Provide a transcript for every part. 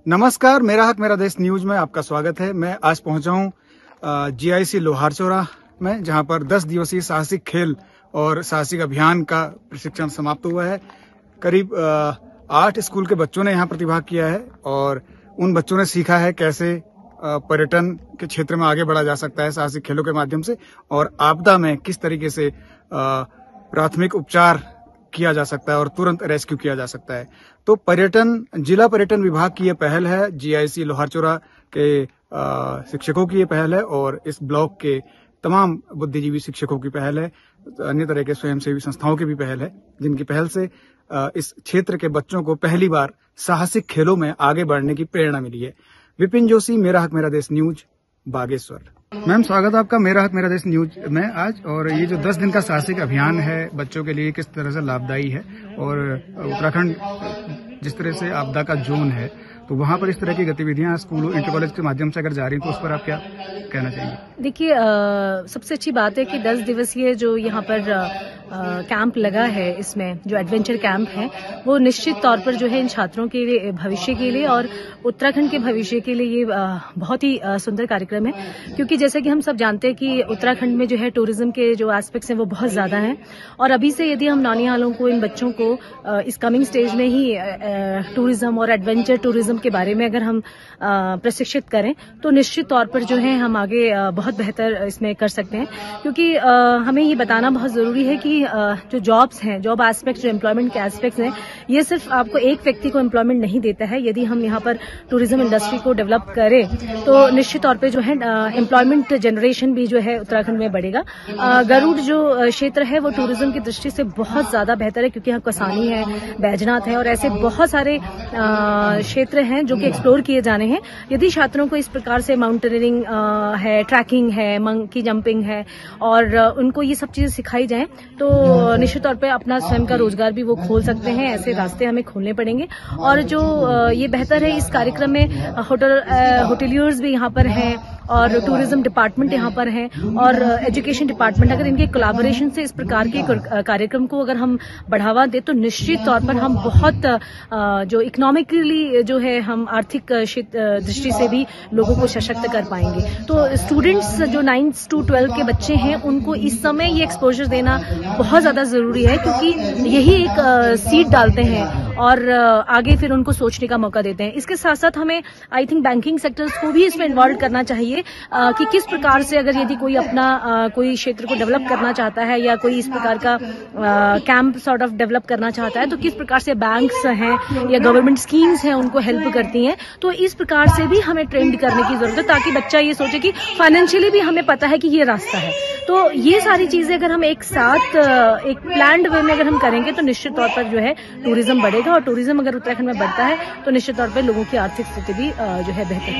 नमस्कार, मेरा हक मेरा देश न्यूज में आपका स्वागत है। मैं आज पहुंचा हूं जीआईसी लोहारचौरा में, जहां पर 10 दिवसीय साहसिक खेल और साहसिक अभियान का प्रशिक्षण समाप्त हुआ है। करीब 8 स्कूल के बच्चों ने यहां प्रतिभाग किया है और उन बच्चों ने सीखा है कैसे पर्यटन के क्षेत्र में आगे बढ़ा जा सकता है साहसिक खेलों के माध्यम से, और आपदा में किस तरीके से प्राथमिक उपचार किया जा सकता है और तुरंत रेस्क्यू किया जा सकता है। तो जिला पर्यटन विभाग की ये पहल है, जीआईसी लोहारचौरा के शिक्षकों की ये पहल है और इस ब्लॉक के तमाम बुद्धिजीवी शिक्षकों की पहल है, अन्य तरह के स्वयंसेवी संस्थाओं की भी पहल है, जिनकी पहल से इस क्षेत्र के बच्चों को पहली बार साहसिक खेलों में आगे बढ़ने की प्रेरणा मिली है। विपिन जोशी, मेरा हक मेरा देश न्यूज, बागेश्वर। मैम, स्वागत है आपका मेरा हक मेरा देश न्यूज में आज। और ये जो 10 दिन का साहसिक अभियान है बच्चों के लिए, किस तरह से लाभदायी है, और उत्तराखंड जिस तरह से आपदा का जोन है, तो वहाँ पर इस तरह की गतिविधियां स्कूल इंटर कॉलेज के माध्यम से अगर जारी हैं, तो उस पर आप क्या कहना चाहेंगे? देखिए, सबसे अच्छी बात है कि 10 दिवसीय जो यहाँ पर कैंप लगा है, इसमें जो एडवेंचर कैंप है, वो निश्चित तौर पर जो है इन छात्रों के लिए, भविष्य के लिए और उत्तराखंड के भविष्य के लिए ये बहुत ही सुंदर कार्यक्रम है। क्योंकि जैसे कि हम सब जानते हैं कि उत्तराखंड में जो है टूरिज्म के जो एस्पेक्ट्स हैं वो बहुत ज्यादा हैं, और अभी से यदि हम नौनिहालों को, इन बच्चों को इस कमिंग स्टेज में ही टूरिज्म और एडवेंचर टूरिज्म के बारे में अगर हम प्रशिक्षित करें, तो निश्चित तौर पर जो है हम आगे बहुत बेहतर इसमें कर सकते हैं। क्योंकि हमें ये बताना बहुत जरूरी है कि जो जॉब्स हैं, जॉब एस्पेक्ट, जो एम्प्लॉयमेंट के एस्पेक्ट्स हैं, ये सिर्फ आपको एक व्यक्ति को एम्प्लॉयमेंट नहीं देता है। यदि हम यहाँ पर टूरिज्म इंडस्ट्री को डेवलप करें, तो निश्चित तौर पे जो है एम्प्लॉयमेंट जनरेशन भी जो है उत्तराखंड में बढ़ेगा। गरुड़ जो क्षेत्र है वो टूरिज्म की दृष्टि से बहुत ज्यादा बेहतर है, क्योंकि यहाँ कसानी है, बैजनाथ है, और ऐसे बहुत सारे क्षेत्र हैं जो कि एक्सप्लोर किए जाने हैं। यदि छात्रों को इस प्रकार से माउंटेनियरिंग है, ट्रैकिंग है, मंकी जंपिंग है, और उनको ये सब चीजें सिखाई जाएं, तो निश्चित तौर पे अपना स्वयं का रोजगार भी वो खोल सकते हैं। ऐसे रास्ते हमें खोलने पड़ेंगे। और जो ये बेहतर है, इस कार्यक्रम में होटलियर्स भी यहाँ पर हैं, और टूरिज्म डिपार्टमेंट यहाँ पर है, और एजुकेशन डिपार्टमेंट, अगर इनके कोलैबोरेशन से इस प्रकार के कार्यक्रम को अगर हम बढ़ावा दें, तो निश्चित तौर पर हम बहुत जो इकोनॉमिकली जो है, हम आर्थिक दृष्टि से भी लोगों को सशक्त कर पाएंगे। तो स्टूडेंट्स जो 9th to 12 के बच्चे हैं, उनको इस समय ये एक्सपोजर देना बहुत ज्यादा जरूरी है, क्योंकि यही एक सीड डालते हैं और आगे फिर उनको सोचने का मौका देते हैं। इसके साथ साथ हमें आई थिंक बैंकिंग सेक्टर्स को भी इसमें इन्वॉल्व करना चाहिए, कि किस प्रकार से अगर यदि कोई अपना कोई क्षेत्र को डेवलप करना चाहता है, या कोई इस प्रकार का कैंप सॉर्ट ऑफ डेवलप करना चाहता है, तो किस प्रकार से बैंक्स हैं या गवर्नमेंट स्कीम्स हैं उनको हेल्प करती हैं। तो इस प्रकार से भी हमें ट्रेंड करने की जरूरत है, ताकि बच्चा ये सोचे कि फाइनेंशियली भी हमें पता है कि ये रास्ता है। तो ये सारी चीजें अगर हम एक साथ एक प्लान्ड वे में अगर हम करेंगे, तो निश्चित तौर पर जो है टूरिज्म बढ़ेगा, और टूरिज्म अगर उत्तराखंड में बढ़ता है, तो निश्चित तौर पर लोगों की आर्थिक स्थिति भी जो है बेहतर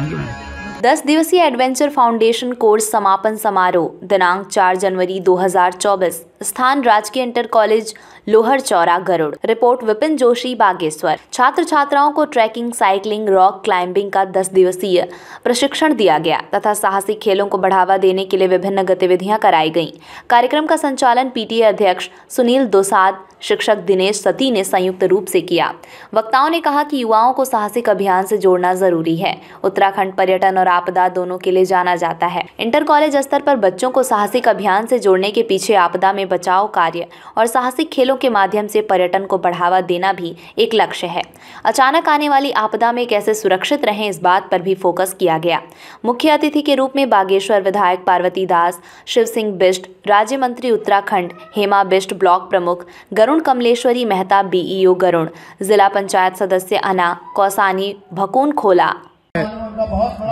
होगी। 10 दिवसीय एडवेंचर फाउंडेशन कोर्स समापन समारोह दिनांक 4 जनवरी 2024, स्थान राजकीय inter college Loharchaura, Garur. Report Vipin Joshi, Bageshwar. छात्र छात्राओं को ट्रैकिंग, साइकिलिंग, रॉक क्लाइंबिंग का 10 दिवसीय प्रशिक्षण दिया गया तथा साहसिक खेलों को बढ़ावा देने के लिए विभिन्न गतिविधियां कराई गईं। कार्यक्रम का संचालन पीटीए अध्यक्ष सुनील दोसाद, शिक्षक दिनेश सती ने संयुक्त रूप से किया। वक्ताओं ने कहा कि युवाओं को साहसिक अभियान से जोड़ना जरूरी है। उत्तराखंड पर्यटन और आपदा दोनों के लिए जाना जाता है। इंटर कॉलेज स्तर पर बच्चों को साहसिक अभियान से जोड़ने के पीछे आपदा में बचाव कार्य और साहसिक खेलों के माध्यम से पर्यटन को बढ़ावा देना भी एक लक्ष्य है। अचानक आने वाली आपदा में कैसे सुरक्षित रहें, इस बात पर भी फोकस किया गया। मुख्य अतिथि के रूप में बागेश्वर विधायक पार्वती दास, शिव सिंह बिष्ट, राज्य मंत्री उत्तराखंड हेमा बिष्ट, ब्लॉक प्रमुख गरुड़ कमलेश्वरी मेहता, बीईओ गरुड़, जिला पंचायत सदस्य अना कौसानी भकून खोला।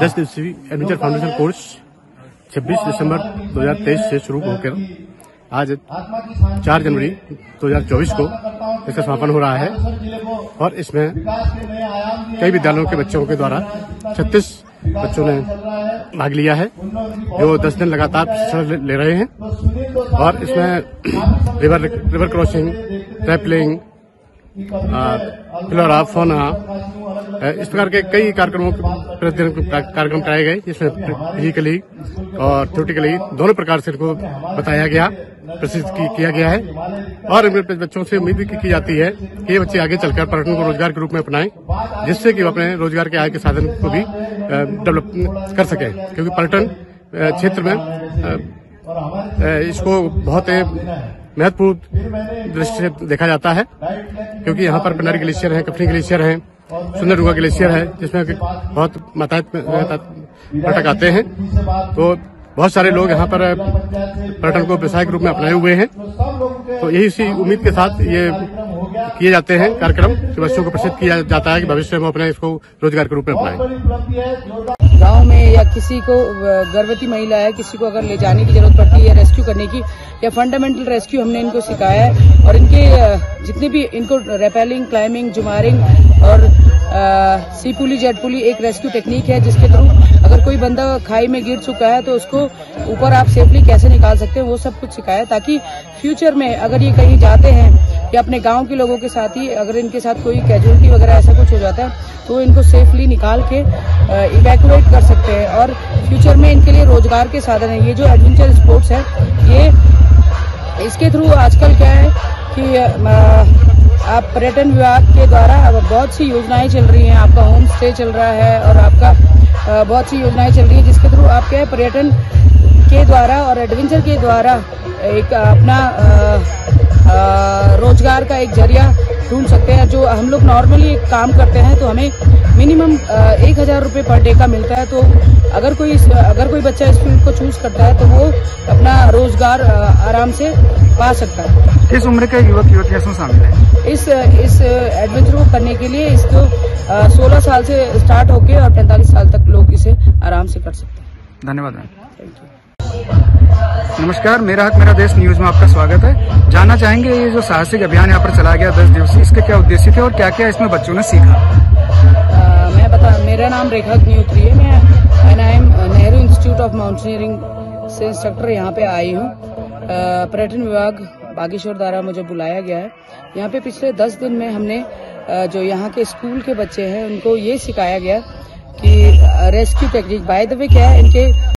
10 दिवसीय एडवेंचर फाउंडेशन कोर्स 26 दिसंबर 2023 से शुरू होकर आज 4 जनवरी 2024 को इसका समापन हो रहा है, और इसमें कई विद्यालयों के बच्चों के द्वारा 36 बच्चों ने भाग लिया है, जो 10 दिन लगातार प्रशिक्षण ले रहे हैं। और इसमें रिवर क्रॉसिंग, रैपलिंग, फिलोग्राफ, फोना, इस प्रकार के कई कार्यक्रम कराए गए, जिसमें फिजिकली और थ्योरेटिकली दोनों प्रकार से इनको बताया गया, प्रशिक्षित किया गया है। और बच्चों से उम्मीद भी की जाती है कि ये बच्चे आगे चलकर पर्यटन को रोजगार के रूप में अपनाएं, जिससे कि वो अपने रोजगार के आय के साधन को भी डेवलप कर सकें, क्योंकि पर्यटन क्षेत्र में इसको बहुत महत्वपूर्ण दृष्टि से देखा जाता है, क्योंकि यहाँ पर पेनारी ग्लेशियर है, कफनी ग्लेशियर है, सुंदरडुगा ग्लेशियर है, जिसमें बहुत पर्यटक आते हैं। तो बहुत सारे लोग यहाँ पर पर्यटन को व्यवसाय के रूप में अपनाए हुए हैं। तो यही इसी उम्मीद के साथ ये किए जाते हैं कार्यक्रम, कि बच्चों को प्रशिक्षित किया जाता है कि भविष्य में अपने इसको रोजगार के रूप में अपनाएं। गांव में या किसी को गर्भवती महिला है, किसी को अगर ले जाने की जरूरत पड़ती है, रेस्क्यू करने की, या फंडामेंटल रेस्क्यू हमने इनको सिखाया है। और इनके जितने भी इनको रेपेलिंग, क्लाइंबिंग, जुमारिंग और सी पुली, जेट पुली एक रेस्क्यू टेक्निक है, जिसके थ्रू अगर कोई बंदा खाई में गिर चुका है तो उसको ऊपर आप सेफली कैसे निकाल सकते हैं, वो सब कुछ सिखाया, ताकि फ्यूचर में अगर ये कहीं जाते हैं या अपने गांव के लोगों के साथ ही अगर इनके साथ कोई कैजुअलिटी वगैरह ऐसा कुछ हो जाता है तो इनको सेफली निकाल के इवैक्यूएट कर सकते हैं। और फ्यूचर में इनके लिए रोजगार के साधन है। ये जो एडवेंचर स्पोर्ट्स है, ये इसके थ्रू आजकल क्या है कि आप पर्यटन विभाग के द्वारा बहुत सी योजनाएं चल रही हैं, आपका होम स्टे चल रहा है और आपका बहुत सी योजनाएं चल रही है, जिसके थ्रू आप क्या है पर्यटन के द्वारा और एडवेंचर के द्वारा एक अपना रोजगार का एक जरिया ढूंढ सकते हैं। जो हम लोग नॉर्मली काम करते हैं तो हमें मिनिमम 1000 रुपये पर डे का मिलता है। तो अगर कोई बच्चा इस फील्ड को चूज करता है तो वो अपना रोजगार आराम से पा सकता है। किस उम्र के युवक युवतियां इसमें शामिल है? इस एडवेंचर को करने के लिए इसको 16 साल से स्टार्ट होके और 45 साल तक लोग इसे आराम से कर सकते हैं। धन्यवाद मैम। नमस्कार, मेरा हक मेरा देश न्यूज में आपका स्वागत है। जानना चाहेंगे ये जो साहसिक अभियान यहाँ पर चलाया गया 10 दिवसीय, इसके क्या उद्देश्य थे और क्या क्या इसमें बच्चों ने सीखा? मेरा नाम रेखा अग्निहोत्री है। मैं नेहरू इंस्टीट्यूट ऑफ माउंटेनियरिंग से इंस्ट्रक्टर यहाँ पे आई हूँ। पर्यटन विभाग बागेश्वर द्वारा मुझे बुलाया गया है। यहाँ पे पिछले 10 दिन में हमने जो यहाँ के स्कूल के बच्चे हैं उनको ये सिखाया गया कि rescue technique, by the way क्या है इनके।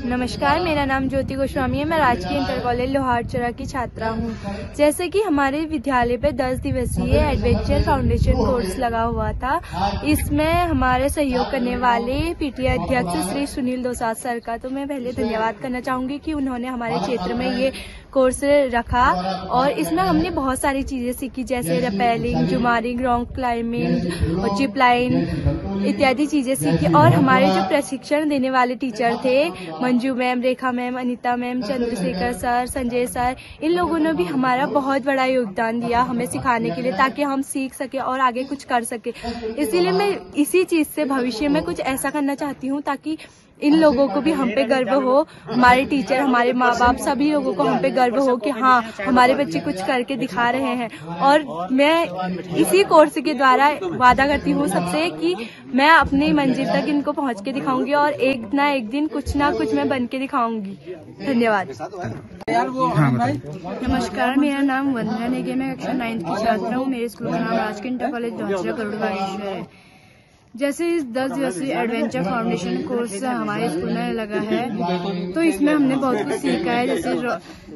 नमस्कार, मेरा नाम ज्योति गोस्वामी है। मैं राजकीय इंटर कॉलेज लोहारचौरा की छात्रा हूँ। जैसे कि हमारे विद्यालय पे 10 दिवसीय एडवेंचर फाउंडेशन कोर्स लगा हुआ था, इसमें हमारे सहयोग करने वाले पीटीए अध्यक्ष श्री सुनील दोसाद सर का तो मैं पहले धन्यवाद करना चाहूंगी कि उन्होंने हमारे क्षेत्र में ये कोर्स रखा। और इसमें हमने बहुत सारी चीजें सीखी, जैसे रेपेलिंग, जुमारिंग, रॉक क्लाइंबिंग और जिप लाइन इत्यादि चीजें सीखी। और हमारे जो प्रशिक्षण देने वाले टीचर थे, Manju ma'am, Rekha ma'am, Anita ma'am, Chandrashekhar sir, Sanjay sir, इन लोगों ने भी हमारा बहुत बड़ा योगदान दिया हमें सिखाने के लिए, ताकि हम सीख सके और आगे कुछ कर सके। इसीलिए मैं इसी चीज से भविष्य में कुछ ऐसा करना चाहती हूँ ताकि इन लोगों को भी हम पे गर्व हो, हमारे टीचर, हमारे माँ बाप, सभी लोगों को हम पे गर्व हो कि हाँ हमारे बच्चे कुछ करके दिखा रहे हैं। और मैं इसी कोर्स के द्वारा वादा करती हूँ सबसे कि मैं अपनी मंजिल तक इनको पहुँच के दिखाऊंगी और एक ना एक दिन कुछ ना कुछ मैं बन के दिखाऊंगी। धन्यवाद। नमस्कार, मेरा नाम वंदना नेगी, मैं कक्षा 9th की छात्रा हूँ। मेरे स्कूल का नाम राजकीय इंटर कॉलेज लोहारचौरा गरुड़ बागेश्वर है। जैसे इस 10 दिवसीय एडवेंचर फाउंडेशन कोर्स हमारे स्कूल में लगा है, तो इसमें हमने बहुत कुछ सीखा है, जैसे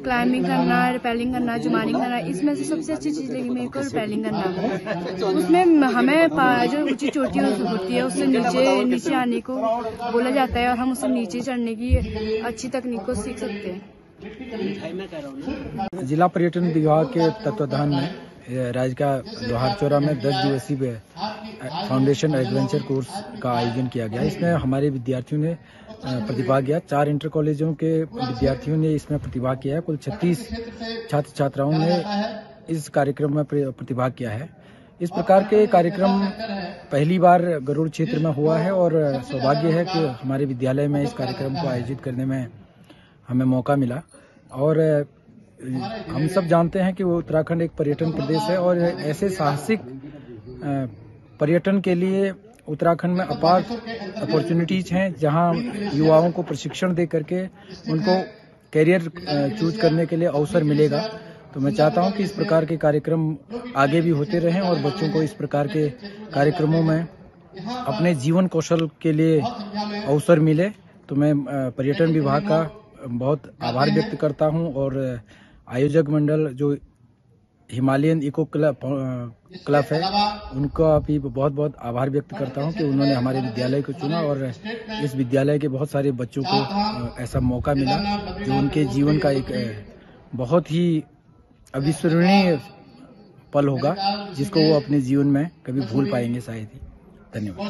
क्लाइंबिंग करना, रेपेलिंग करना, जुमारिंग करना। इसमें से सबसे अच्छी चीज लगी मेरे को रेपेलिंग करना। उसमें हमें जो ऊंची चोटी होती है उससे नीचे आने को बोला जाता है और हम उससे नीचे चढ़ने की अच्छी तकनीक को सीख सकते हैं। जिला पर्यटन विभाग के तत्वाधान में राज्य का लोहारचौरा में 10 दिवसीय फाउंडेशन एडवेंचर कोर्स का आयोजन किया गया। इसमें हमारे विद्यार्थियों ने प्रतिभाग किया। 4 इंटर कॉलेजों के विद्यार्थियों ने इसमें प्रतिभाग किया है। कुल 36 छात्र छात्राओं ने इस कार्यक्रम में प्रतिभाग किया है। इस प्रकार के कार्यक्रम पहली बार गरुड़ क्षेत्र में हुआ है और सौभाग्य है कि हमारे विद्यालय में इस कार्यक्रम को आयोजित करने में हमें मौका मिला। और हम सब जानते हैं कि वो उत्तराखंड एक पर्यटन प्रदेश है और ऐसे साहसिक पर्यटन के लिए उत्तराखंड में अपार अपॉर्चुनिटीज हैं, जहां युवाओं को प्रशिक्षण दे करके उनको कैरियर चूज करने के लिए अवसर मिलेगा। तो मैं चाहता हूं कि इस प्रकार के कार्यक्रम आगे भी होते रहें और बच्चों को इस प्रकार के कार्यक्रमों में अपने जीवन कौशल के लिए अवसर मिले। तो मैं पर्यटन विभाग का बहुत आभार व्यक्त करता हूं और आयोजक मंडल जो हिमालयन इको क्लब है उनका भी बहुत बहुत आभार व्यक्त करता हूं कि उन्होंने हमारे विद्यालय को चुना और इस विद्यालय के बहुत सारे बच्चों को ऐसा मौका मिला जो उनके जीवन का एक बहुत ही अविस्मरणीय पल होगा, जिसको वो अपने जीवन में कभी भूल पाएंगे शायद ही। धन्यवाद।